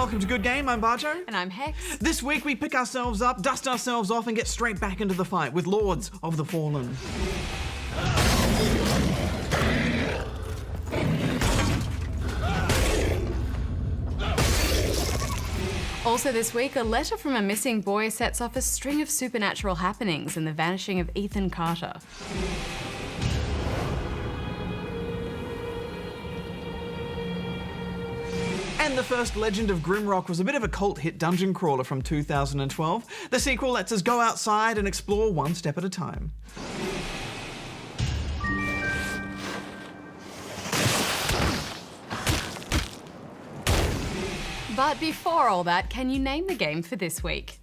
welcome to Good Game. I'm Bajo. And I'm Hex. This week we pick ourselves up, dust ourselves off, and get straight back into the fight with Lords of the Fallen. Also this week, a letter from a missing boy sets off a string of supernatural happenings in the vanishing of Ethan Carter. And the first Legend of Grimmrock was a bit of a cult hit dungeon crawler from 2012. The sequel lets us go outside and explore one step at a time. But before all that, can you name the game for this week?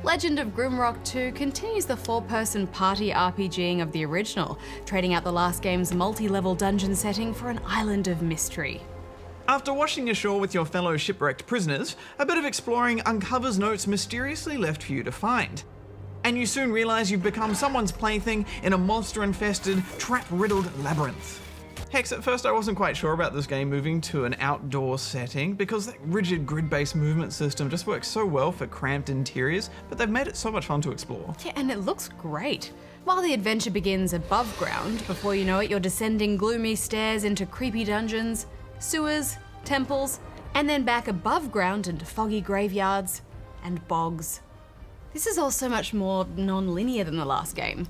Legend of Grimmrock 2 continues the four-person party RPGing of the original, trading out the last game's multi-level dungeon setting for an island of mystery. After washing ashore with your fellow shipwrecked prisoners, a bit of exploring uncovers notes mysteriously left for you to find. And you soon realise you've become someone's plaything in a monster-infested, trap-riddled labyrinth. Hex, at first I wasn't quite sure about this game moving to an outdoor setting because that rigid grid-based movement system just works so well for cramped interiors, but they've made it so much fun to explore. Yeah, and it looks great. While the adventure begins above ground, before you know it, you're descending gloomy stairs into creepy dungeons, sewers, temples, and then back above ground into foggy graveyards and bogs. This is all so much more non-linear than the last game.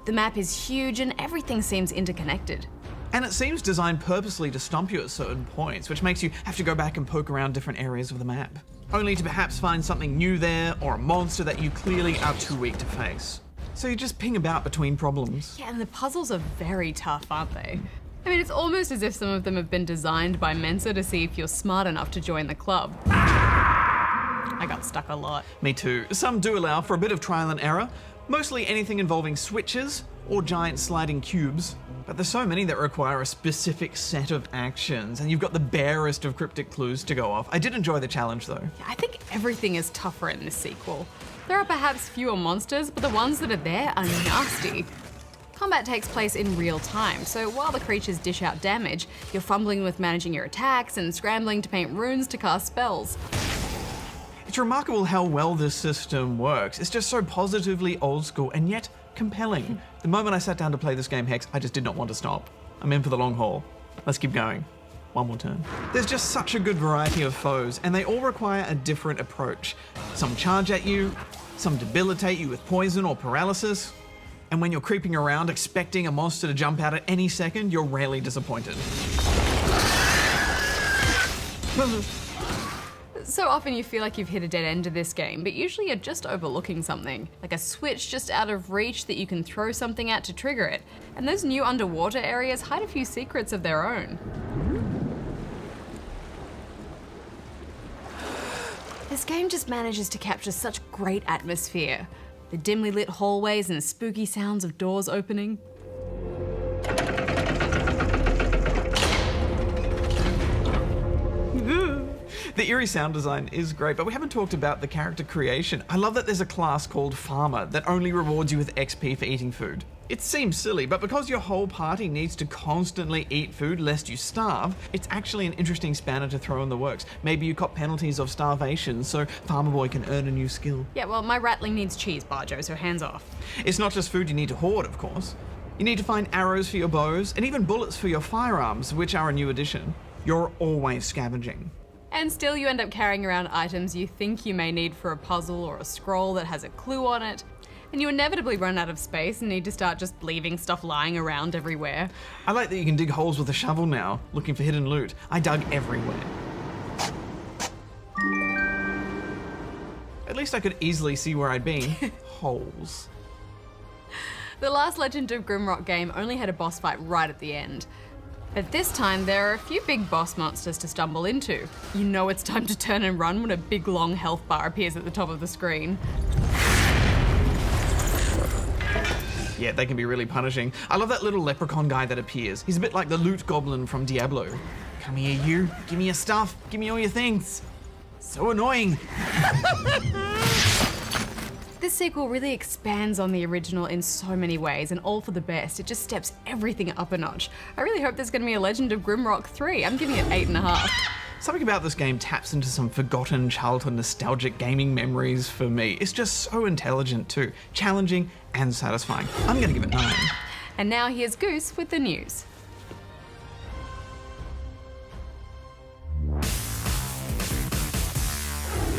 The map is huge and everything seems interconnected. And it seems designed purposely to stump you at certain points, which makes you have to go back and poke around different areas of the map, only to perhaps find something new there or a monster that you clearly are too weak to face. So you just ping about between problems. Yeah, and the puzzles are very tough, aren't they? I mean, it's almost as if some of them have been designed by Mensa to see if you're smart enough to join the club. I got stuck a lot. Me too. Some do allow for a bit of trial and error, mostly anything involving switches or giant sliding cubes. But there's so many that require a specific set of actions, and you've got the barest of cryptic clues to go off. I did enjoy the challenge though. Yeah, I think everything is tougher in this sequel. There are perhaps fewer monsters, but the ones that are there are nasty. Combat takes place in real time, so while the creatures dish out damage, you're fumbling with managing your attacks and scrambling to paint runes to cast spells. It's remarkable how well this system works. It's just so positively old school and yet compelling. The moment I sat down to play this game, Hex, I just did not want to stop. I'm in for the long haul. Let's keep going. One more turn. There's just such a good variety of foes, and they all require a different approach. Some charge at you, some debilitate you with poison or paralysis, and when you're creeping around expecting a monster to jump out at any second, you're rarely disappointed. So often you feel like you've hit a dead end to this game, but usually you're just overlooking something, like a switch just out of reach that you can throw something at to trigger it. And those new underwater areas hide a few secrets of their own. This game just manages to capture such great atmosphere. The dimly lit hallways and spooky sounds of doors opening. The eerie sound design is great, but we haven't talked about the character creation. I love that there's a class called Farmer that only rewards you with XP for eating food. It seems silly, but because your whole party needs to constantly eat food lest you starve, it's actually an interesting spanner to throw in the works. Maybe you cop penalties of starvation so Farmer Boy can earn a new skill. Yeah, well, my ratling needs cheese, Bajo, so hands off. It's not just food you need to hoard, of course. You need to find arrows for your bows and even bullets for your firearms, which are a new addition. You're always scavenging. And still you end up carrying around items you think you may need for a puzzle or a scroll that has a clue on it. And you inevitably run out of space and need to start just leaving stuff lying around everywhere. I like that you can dig holes with a shovel now, looking for hidden loot. I dug everywhere. At least I could easily see where I'd been. Holes. The last Legend of Grimmrock game only had a boss fight right at the end. But this time, there are a few big boss monsters to stumble into. You know it's time to turn and run when a big long health bar appears at the top of the screen. Yeah, they can be really punishing. I love that little leprechaun guy that appears. He's a bit like the loot goblin from Diablo. Come here, you. Give me your stuff. Give me all your things. So annoying. This sequel really expands on the original in so many ways, and all for the best. It just steps everything up a notch. I really hope there's going to be a Legend of Grimmrock 3. I'm giving it 8.5. Something about this game taps into some forgotten childhood nostalgic gaming memories for me. It's just so intelligent too, challenging and satisfying. I'm going to give it 9. And now here's Goose with the news.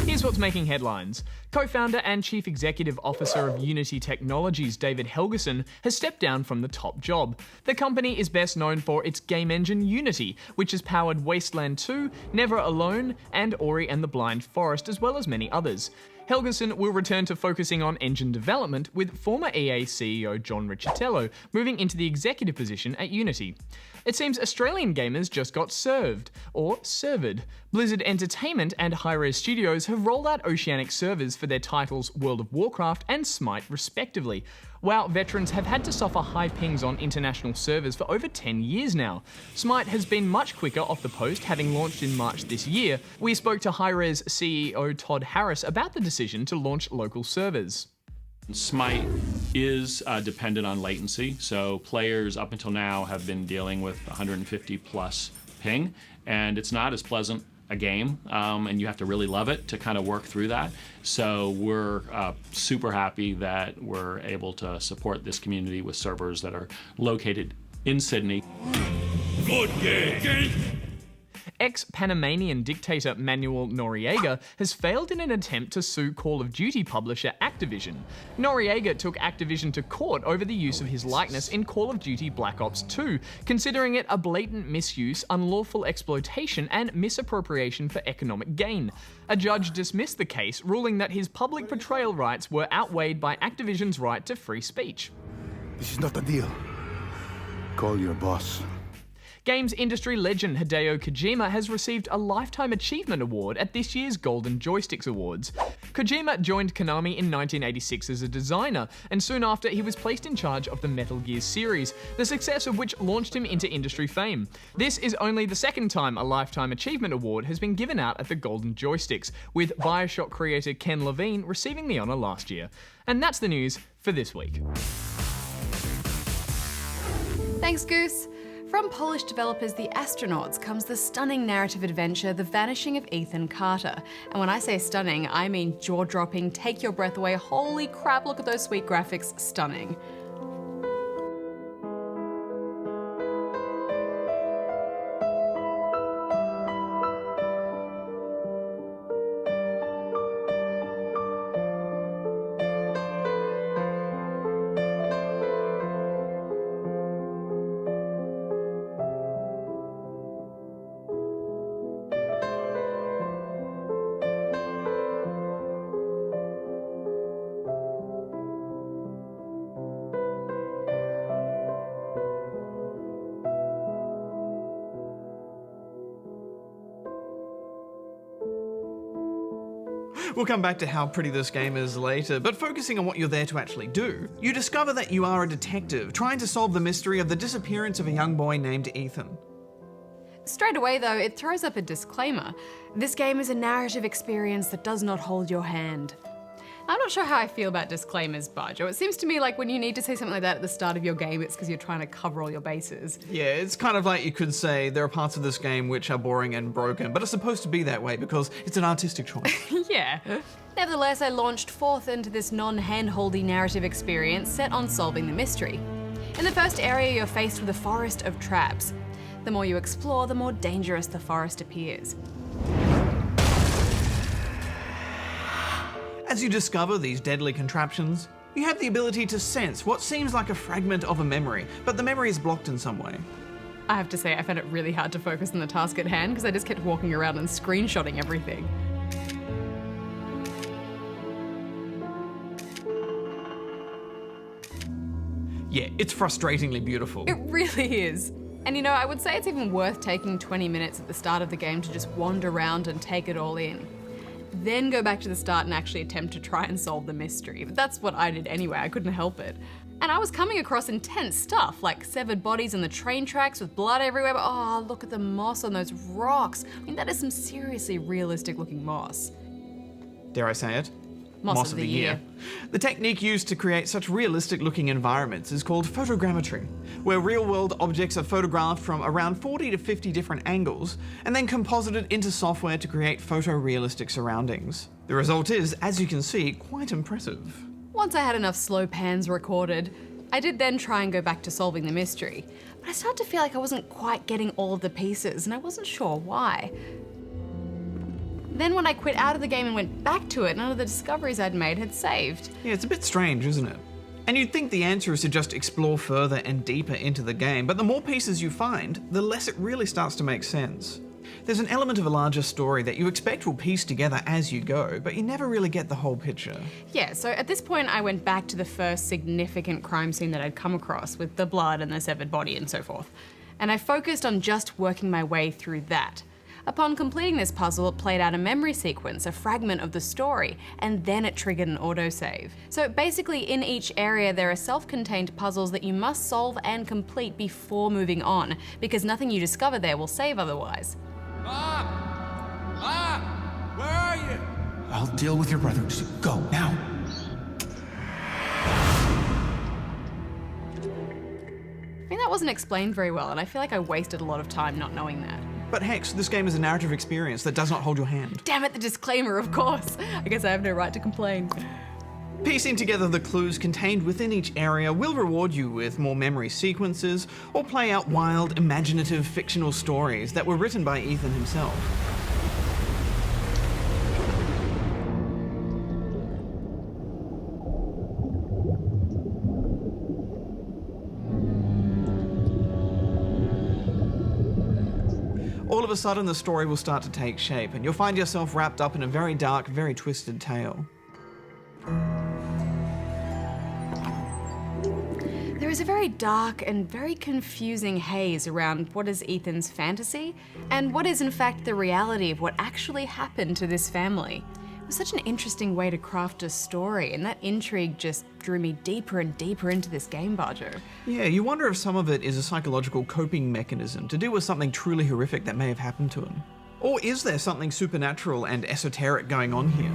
Here's what's making headlines. Co-founder and Chief Executive Officer of Unity Technologies, David Helgeson, has stepped down from the top job. The company is best known for its game engine Unity, which has powered Wasteland 2, Never Alone, and Ori and the Blind Forest, as well as many others. Helgeson will return to focusing on engine development, with former EA CEO John Riccitiello moving into the executive position at Unity. It seems Australian gamers just got served, or servered. Blizzard Entertainment and Hi-Res Studios have rolled out Oceanic servers for their titles World of Warcraft and Smite respectively. WoW veterans have had to suffer high pings on international servers for over 10 years now. Smite has been much quicker off the post, having launched in March this year. We spoke to Hi-Res CEO Todd Harris about the decision to launch local servers. Smite is dependent on latency, so players up until now have been dealing with 150 plus ping, and it's not as pleasant a game, and you have to really love it to kind of work through that. So we're super happy that we're able to support this community with servers that are located in Sydney. Good game. Ex-Panamanian dictator Manuel Noriega has failed in an attempt to sue Call of Duty publisher Activision. Noriega took Activision to court over the use of his likeness in Call of Duty Black Ops 2, considering it a blatant misuse, unlawful exploitation, and misappropriation for economic gain. A judge dismissed the case, ruling that his public portrayal rights were outweighed by Activision's right to free speech. This is not a deal. Call your boss. Games industry legend Hideo Kojima has received a Lifetime Achievement Award at this year's Golden Joysticks Awards. Kojima joined Konami in 1986 as a designer, and soon after he was placed in charge of the Metal Gear series, the success of which launched him into industry fame. This is only the second time a Lifetime Achievement Award has been given out at the Golden Joysticks, with Bioshock creator Ken Levine receiving the honour last year. And that's the news for this week. Thanks, Goose. From Polish developers The Astronauts comes the stunning narrative adventure The Vanishing of Ethan Carter. And when I say stunning, I mean jaw-dropping, take your breath away, holy crap, look at those sweet graphics, stunning. We'll come back to how pretty this game is later, but focusing on what you're there to actually do, you discover that you are a detective trying to solve the mystery of the disappearance of a young boy named Ethan. Straight away though, it throws up a disclaimer. This game is a narrative experience that does not hold your hand. I'm not sure how I feel about disclaimers, Bajo. It seems to me like when you need to say something like that at the start of your game, it's because you're trying to cover all your bases. Yeah, it's kind of like you could say there are parts of this game which are boring and broken, but it's supposed to be that way because it's an artistic choice. Yeah. Nevertheless, I launched forth into this non-hand-holdy narrative experience set on solving the mystery. In the first area, you're faced with a forest of traps. The more you explore, the more dangerous the forest appears. As you discover these deadly contraptions, you have the ability to sense what seems like a fragment of a memory, but the memory is blocked in some way. I have to say, I found it really hard to focus on the task at hand because I just kept walking around and screenshotting everything. Yeah, it's frustratingly beautiful. It really is. And I would say it's even worth taking 20 minutes at the start of the game to just wander around and take it all in. Then go back to the start and actually attempt to try and solve the mystery. But that's what I did anyway, I couldn't help it. And I was coming across intense stuff, like severed bodies on the train tracks with blood everywhere, but oh, look at the moss on those rocks. I mean, that is some seriously realistic looking moss. Dare I say it? Moss of the year. The technique used to create such realistic looking environments is called photogrammetry, where real world objects are photographed from around 40 to 50 different angles and then composited into software to create photorealistic surroundings. The result is, as you can see, quite impressive. Once I had enough slow pans recorded, I did then try and go back to solving the mystery, but I started to feel like I wasn't quite getting all of the pieces and I wasn't sure why. Then when I quit out of the game and went back to it, none of the discoveries I'd made had saved. Yeah, it's a bit strange, isn't it? And you'd think the answer is to just explore further and deeper into the game, but the more pieces you find, the less it really starts to make sense. There's an element of a larger story that you expect will piece together as you go, but you never really get the whole picture. Yeah, so at this point I went back to the first significant crime scene that I'd come across with the blood and the severed body and so forth. And I focused on just working my way through that. Upon completing this puzzle, it played out a memory sequence, a fragment of the story, and then it triggered an autosave. So basically in each area there are self-contained puzzles that you must solve and complete before moving on, because nothing you discover there will save otherwise. Mom! Mom! Where are you? I'll deal with your brother. Just go, now. I mean, that wasn't explained very well, and I feel like I wasted a lot of time not knowing that. But Hex, this game is a narrative experience that does not hold your hand. Damn it, the disclaimer, of course. I guess I have no right to complain. Piecing together the clues contained within each area will reward you with more memory sequences or play out wild, imaginative, fictional stories that were written by Ethan himself. All of a sudden, the story will start to take shape, and you'll find yourself wrapped up in a very dark, very twisted tale. There is a very dark and very confusing haze around what is Ethan's fantasy and what is in fact the reality of what actually happened to this family. It was such an interesting way to craft a story, and that intrigue just drew me deeper and deeper into this game, Bajo. Yeah, you wonder if some of it is a psychological coping mechanism to deal with something truly horrific that may have happened to him. Or is there something supernatural and esoteric going on here?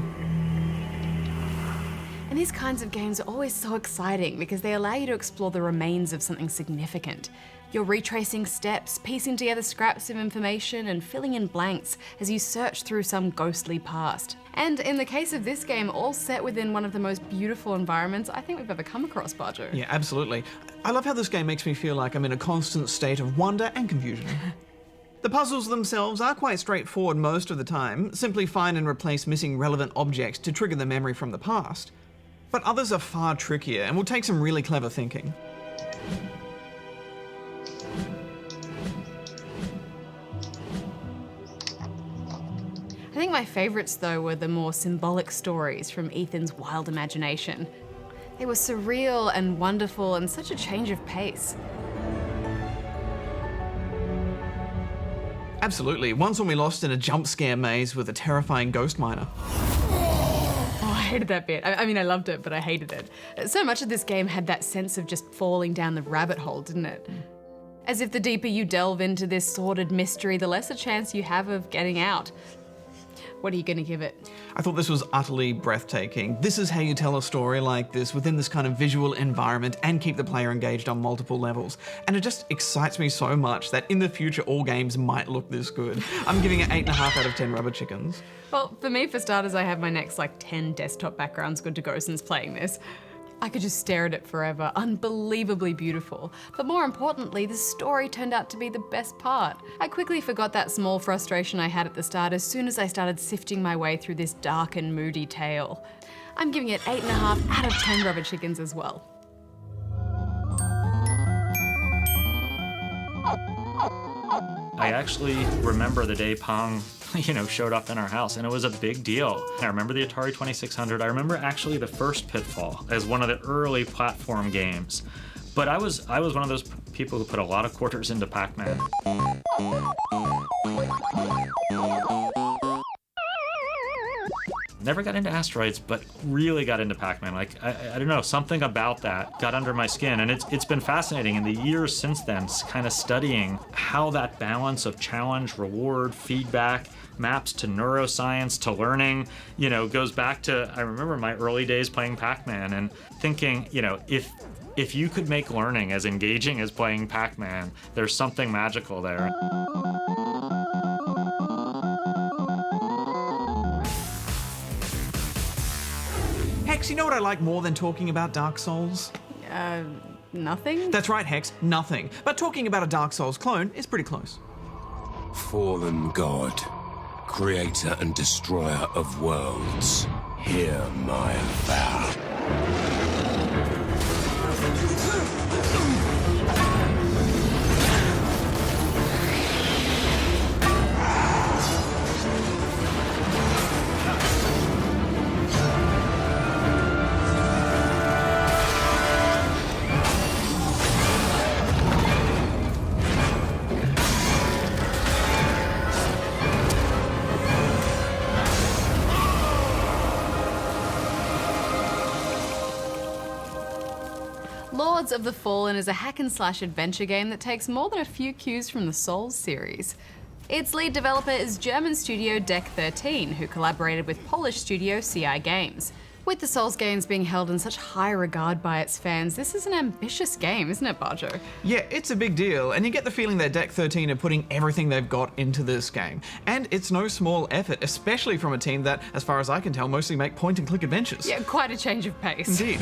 And these kinds of games are always so exciting because they allow you to explore the remains of something significant. You're retracing steps, piecing together scraps of information, and filling in blanks as you search through some ghostly past. And in the case of this game, all set within one of the most beautiful environments I think we've ever come across, Bajo. Yeah, absolutely. I love how this game makes me feel like I'm in a constant state of wonder and confusion. The puzzles themselves are quite straightforward most of the time. Simply find and replace missing relevant objects to trigger the memory from the past. But others are far trickier and will take some really clever thinking. I think my favourites, though, were the more symbolic stories from Ethan's wild imagination. They were surreal and wonderful and such a change of pace. Absolutely. Once when we lost in a jump scare maze with a terrifying ghost miner. Oh, I hated that bit. I mean, I loved it, but I hated it. So much of this game had that sense of just falling down the rabbit hole, didn't it? As if the deeper you delve into this sordid mystery, the less a chance you have of getting out. What are you going to give it? I thought this was utterly breathtaking. This is how you tell a story like this within this kind of visual environment and keep the player engaged on multiple levels. And it just excites me so much that in the future all games might look this good. I'm giving it 8.5 out of 10 rubber chickens. Well, for me, for starters, I have my next 10 desktop backgrounds good to go since playing this. I could just stare at it forever, unbelievably beautiful. But more importantly, the story turned out to be the best part. I quickly forgot that small frustration I had at the start as soon as I started sifting my way through this dark and moody tale. I'm giving it 8.5 out of 10 rubber chickens as well. I actually remember the day Pong, showed up in our house, and it was a big deal. I remember the Atari 2600. I remember actually the first Pitfall as one of the early platform games. But I was one of those people who put a lot of quarters into Pac-Man. Never got into asteroids, but really got into Pac-Man. Like, I don't know, something about that got under my skin, and it's been fascinating in the years since then, kind of studying how that balance of challenge, reward, feedback, maps to neuroscience, to learning, you know, goes back to, I remember my early days playing Pac-Man and thinking, you know, if you could make learning as engaging as playing Pac-Man, there's something magical there. Hex, you know what I like more than talking about Dark Souls? Nothing? That's right, Hex, nothing. But talking about a Dark Souls clone is pretty close. Fallen God, creator and destroyer of worlds, hear my vow. Lords of the Fallen is a hack-and-slash adventure game that takes more than a few cues from the Souls series. Its lead developer is German studio Deck 13, who collaborated with Polish studio CI Games. With the Souls games being held in such high regard by its fans, this is an ambitious game, isn't it, Bajo? Yeah, it's a big deal, and you get the feeling that Deck 13 are putting everything they've got into this game. And it's no small effort, especially from a team that, as far as I can tell, mostly make point-and-click adventures. Yeah, quite a change of pace. Indeed.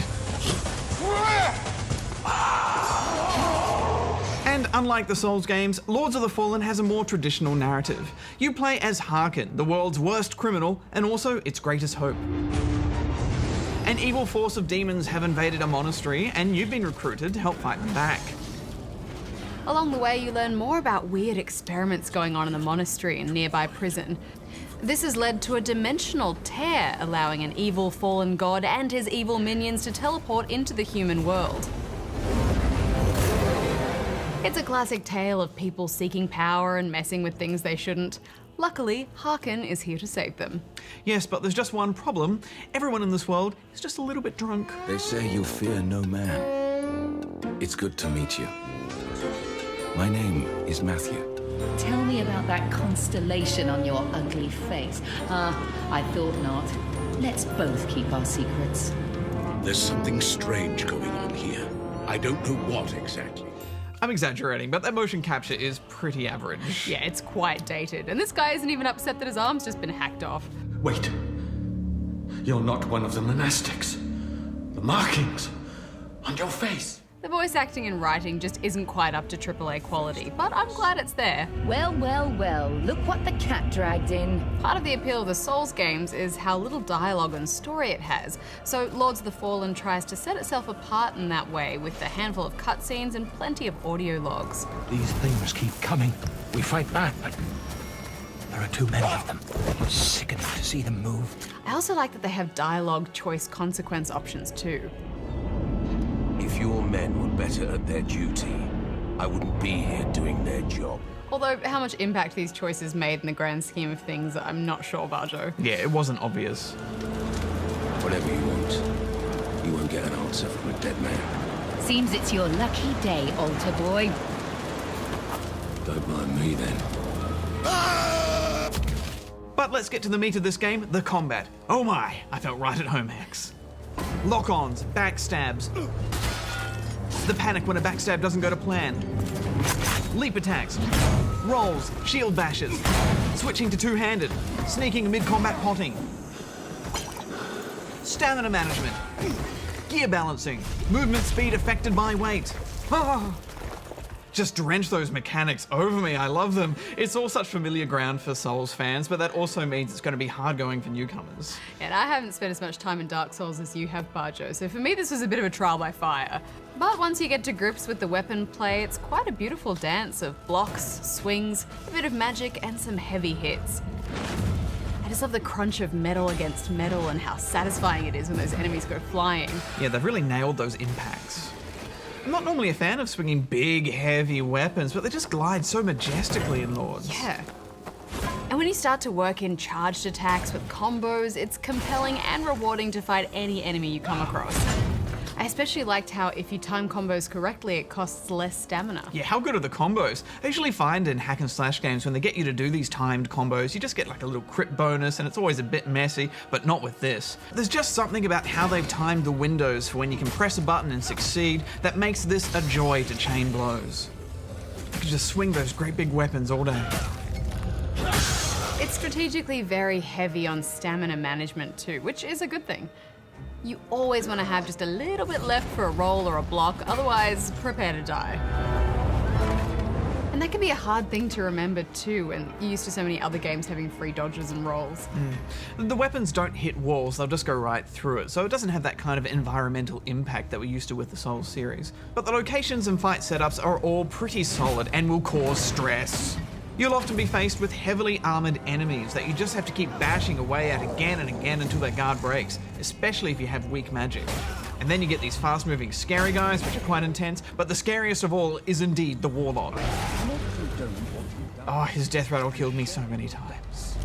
And unlike the Souls games, Lords of the Fallen has a more traditional narrative. You play as Harkin, the world's worst criminal, and also its greatest hope. An evil force of demons have invaded a monastery, and you've been recruited to help fight them back. Along the way, you learn more about weird experiments going on in the monastery and nearby prison. This has led to a dimensional tear, allowing an evil fallen god and his evil minions to teleport into the human world. It's a classic tale of people seeking power and messing with things they shouldn't. Luckily, Harkin is here to save them. Yes, but there's just one problem. Everyone in this world is just a little bit drunk. They say you fear no man. It's good to meet you. My name is Matthew. Tell me about that constellation on your ugly face. I thought not. Let's both keep our secrets. There's something strange going on here. I don't know what exactly. I'm exaggerating, but that motion capture is pretty average. Yeah, it's quite dated, and this guy isn't even upset that his arm's just been hacked off. Wait. You're not one of the monastics. The markings on your face. The voice acting and writing just isn't quite up to AAA quality, but I'm glad it's there. Well, well, well, look what the cat dragged in. Part of the appeal of the Souls games is how little dialogue and story it has, so Lords of the Fallen tries to set itself apart in that way with a handful of cutscenes and plenty of audio logs. These things keep coming. We fight back, but there are too many of them. I'm sickened to see them move. I also like that they have dialogue choice consequence options too. If your men were better at their duty, I wouldn't be here doing their job. Although how much impact these choices made in the grand scheme of things, I'm not sure, Bajo. Yeah, it wasn't obvious. Whatever you want, you won't get an answer from a dead man. Seems it's your lucky day, altar boy. Don't mind me then. But let's get to the meat of this game, the combat. Oh my, I felt right at home, Hex. Lock-ons, backstabs. The panic when a backstab doesn't go to plan. Leap attacks. Rolls, shield bashes. Switching to two-handed. Sneaking mid-combat potting. Stamina management. Gear balancing. Movement speed affected by weight. Oh, just drench those mechanics over me, I love them. It's all such familiar ground for Souls fans, but that also means it's going to be hard going for newcomers. And I haven't spent as much time in Dark Souls as you have, Bajo, so for me this was a bit of a trial by fire. But once you get to grips with the weapon play, it's quite a beautiful dance of blocks, swings, a bit of magic, and some heavy hits. I just love the crunch of metal against metal and how satisfying it is when those enemies go flying. Yeah, they've really nailed those impacts. I'm not normally a fan of swinging big, heavy weapons, but they just glide so majestically in Lords. Yeah. And when you start to work in charged attacks with combos, it's compelling and rewarding to fight any enemy you come across. I especially liked how if you time combos correctly, it costs less stamina. Yeah, how good are the combos? I usually find in hack and slash games when they get you to do these timed combos, you just get like a little crit bonus and it's always a bit messy, but not with this. There's just something about how they've timed the windows for when you can press a button and succeed that makes this a joy to chain blows. You can just swing those great big weapons all day. It's strategically very heavy on stamina management too, which is a good thing. You always want to have just a little bit left for a roll or a block, otherwise prepare to die. And that can be a hard thing to remember too when you're used to so many other games having free dodges and rolls. The weapons don't hit walls, they'll just go right through it, so it doesn't have that kind of environmental impact that we're used to with the Souls series. But the locations and fight setups are all pretty solid and will cause stress. You'll often be faced with heavily armored enemies that you just have to keep bashing away at again and again until their guard breaks, especially if you have weak magic. And then you get these fast-moving scary guys, which are quite intense, but the scariest of all is indeed the Warlock. Oh, his death rattle killed me so many times.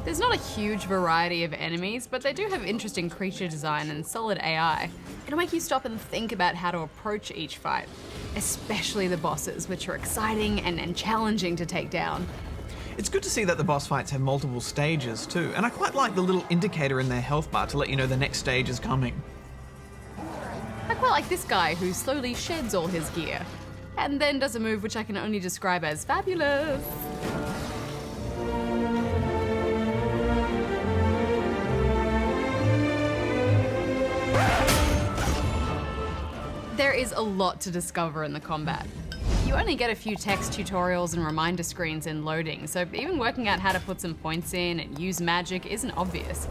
There's not a huge variety of enemies, but they do have interesting creature design and solid AI. It'll make you stop and think about how to approach each fight, especially the bosses, which are exciting and challenging to take down. It's good to see that the boss fights have multiple stages too, and I quite like the little indicator in their health bar to let you know the next stage is coming. I quite like this guy who slowly sheds all his gear, and then does a move which I can only describe as fabulous. There is a lot to discover in the combat. You only get a few text tutorials and reminder screens in loading, so even working out how to put some points in and use magic isn't obvious.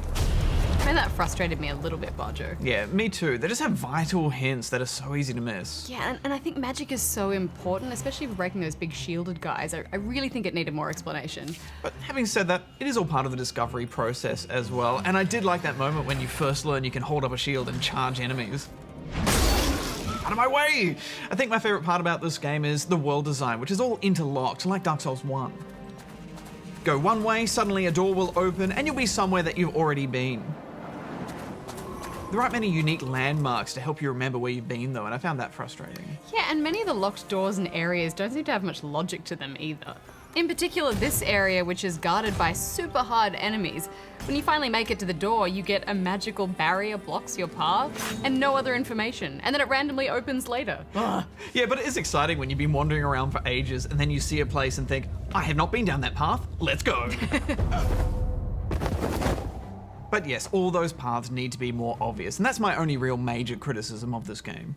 And that frustrated me a little bit, Bajo. Yeah, me too. They just have vital hints that are so easy to miss. Yeah, and I think magic is so important, especially for breaking those big shielded guys. I really think it needed more explanation. But having said that, it is all part of the discovery process as well, and I did like that moment when you first learn you can hold up a shield and charge enemies. Out of my way! I think my favourite part about this game is the world design, which is all interlocked, like Dark Souls 1. Go one way, suddenly a door will open, and you'll be somewhere that you've already been. There aren't many unique landmarks to help you remember where you've been, though, and I found that frustrating. Yeah, and many of the locked doors and areas don't seem to have much logic to them either. In particular, this area, which is guarded by super hard enemies. When you finally make it to the door, you get a magical barrier blocks your path and no other information, and then it randomly opens later. Ugh. Yeah, but it is exciting when you've been wandering around for ages and then you see a place and think, I have not been down that path, let's go. But yes, all those paths need to be more obvious, and that's my only real major criticism of this game.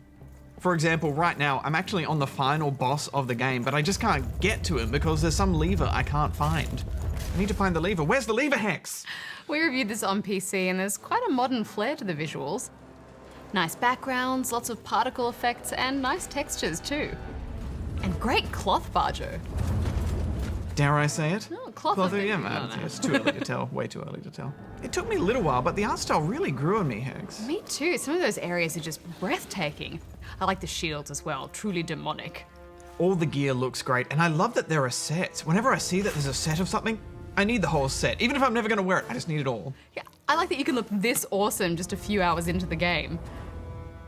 For example, right now, I'm actually on the final boss of the game, but I just can't get to him because there's some lever I can't find. I need to find the lever. Where's the lever, Hex? We reviewed this on PC, and there's quite a modern flair to the visuals. Nice backgrounds, lots of particle effects, and nice textures too. And great cloth, Bajo. Dare I say it? No, cloth. Yeah, man, it's too early to tell. Way too early to tell. It took me a little while, but the art style really grew on me, Hex. Me too. Some of those areas are just breathtaking. I like the shields as well, truly demonic. All the gear looks great, and I love that there are sets. Whenever I see that there's a set of something, I need the whole set. Even if I'm never going to wear it, I just need it all. Yeah, I like that you can look this awesome just a few hours into the game.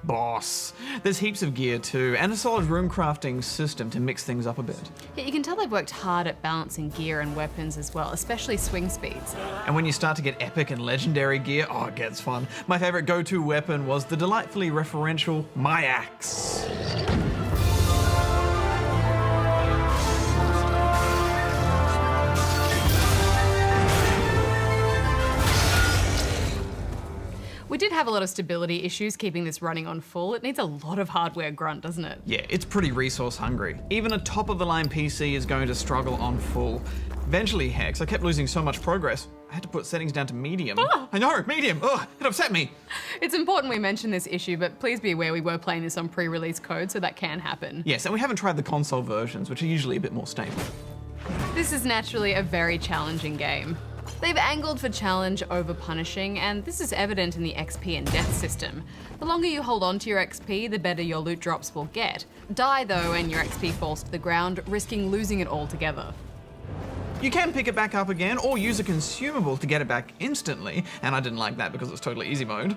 Boss. There's heaps of gear too, and a solid room crafting system to mix things up a bit. Yeah, you can tell they've worked hard at balancing gear and weapons as well, especially swing speeds. And when you start to get epic and legendary gear, oh, it gets fun. My favorite go-to weapon was the delightfully referential My Axe. We did have a lot of stability issues keeping this running on full. It needs a lot of hardware grunt, doesn't it? Yeah, it's pretty resource hungry. Even a top-of-the-line PC is going to struggle on full. Eventually, Hex, I kept losing so much progress, I had to put settings down to medium. Oh. I know, medium! Ugh, it upset me! It's important we mention this issue, but please be aware we were playing this on pre-release code, so that can happen. Yes, and we haven't tried the console versions, which are usually a bit more stable. This is naturally a very challenging game. They've angled for challenge over punishing, and this is evident in the XP and death system. The longer you hold on to your XP, the better your loot drops will get. Die though, and your XP falls to the ground, risking losing it altogether. You can pick it back up again or use a consumable to get it back instantly, and I didn't like that because it's totally easy mode.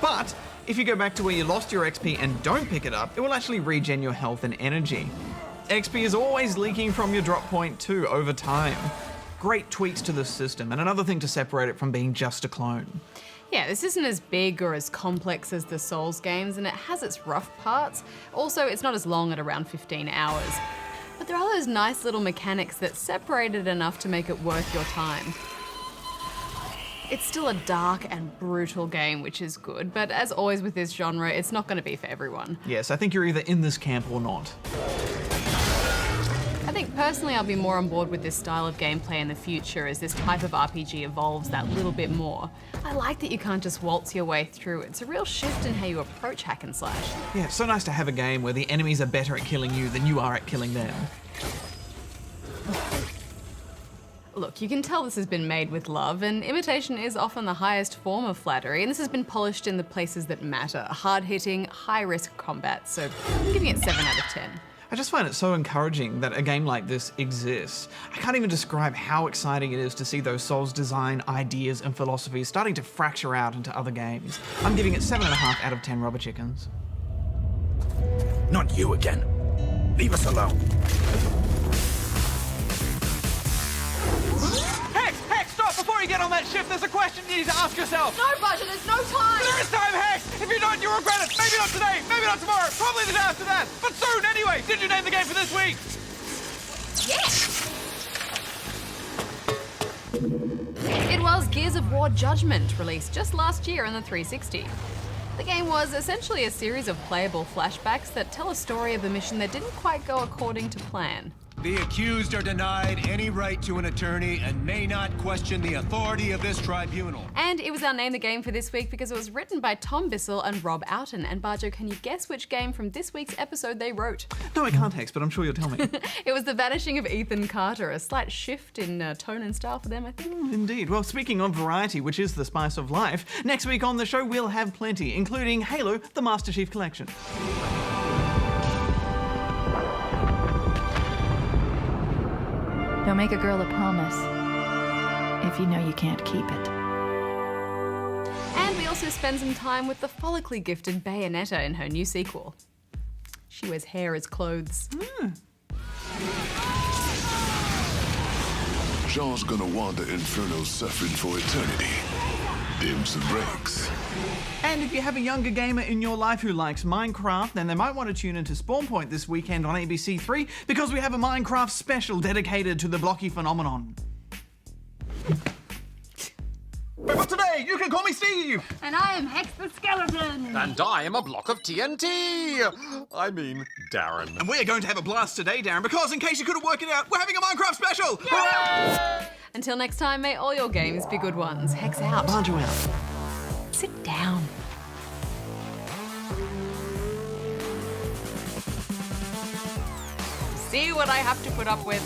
But if you go back to where you lost your XP and don't pick it up, it will actually regen your health and energy. XP is always leaking from your drop point too over time. Great tweaks to this system, and another thing to separate it from being just a clone. Yeah, this isn't as big or as complex as the Souls games, and it has its rough parts. Also, it's not as long at around 15 hours. But there are those nice little mechanics that separate it enough to make it worth your time. It's still a dark and brutal game, which is good, but as always with this genre, it's not going to be for everyone. Yes, I think you're either in this camp or not. I think personally I'll be more on board with this style of gameplay in the future as this type of RPG evolves that little bit more. I like that you can't just waltz your way through. It's a real shift in how you approach hack and slash. Yeah, it's so nice to have a game where the enemies are better at killing you than you are at killing them. Look, you can tell this has been made with love, and imitation is often the highest form of flattery, and this has been polished in the places that matter. Hard-hitting, high-risk combat, so I'm giving it 7 out of 10. I just find it so encouraging that a game like this exists. I can't even describe how exciting it is to see those Souls design ideas and philosophies starting to fracture out into other games. I'm giving it 7.5 out of 10 rubber chickens. Not you again. Leave us alone. Hex, stop! Before you get on that ship, there's a question you need to ask yourself. No, Bajo, there's no time! There is time, Hex! If you don't, you'll regret it! Maybe not today, maybe not tomorrow, probably the day after that! But soon, anyway! Did you name the game for this week? Yes! It was Gears of War Judgment, released just last year on the 360. The game was essentially a series of playable flashbacks that tell a story of a mission that didn't quite go according to plan. The accused are denied any right to an attorney and may not question the authority of this tribunal. And it was our Name the Game for this week because it was written by Tom Bissell and Rob Outen. And Bajo, can you guess which game from this week's episode they wrote? No, I can't, Hex, but I'm sure you'll tell me. It was The Vanishing of Ethan Carter, a slight shift in tone and style for them, I think. Indeed. Well, speaking of variety, which is the spice of life, next week on the show we'll have plenty, including Halo, the Master Chief Collection. Don't make a girl a promise if you know you can't keep it. And we also spend some time with the follically gifted Bayonetta in her new sequel. She wears hair as clothes. Jean's gonna wander Inferno suffering for eternity. Dim some brakes. And if you have a younger gamer in your life who likes Minecraft, then they might want to tune into Spawn Point this weekend on ABC3 because we have a Minecraft special dedicated to the blocky phenomenon. But today, you can call me Steve! And I am Hex the Skeleton! And I am a block of TNT! I mean, Darren. And we're going to have a blast today, Darren, because in case you couldn't work it out, we're having a Minecraft special! Yay! Until next time, may all your games be good ones. Hex out. Bajo out. Sit down. See what I have to put up with.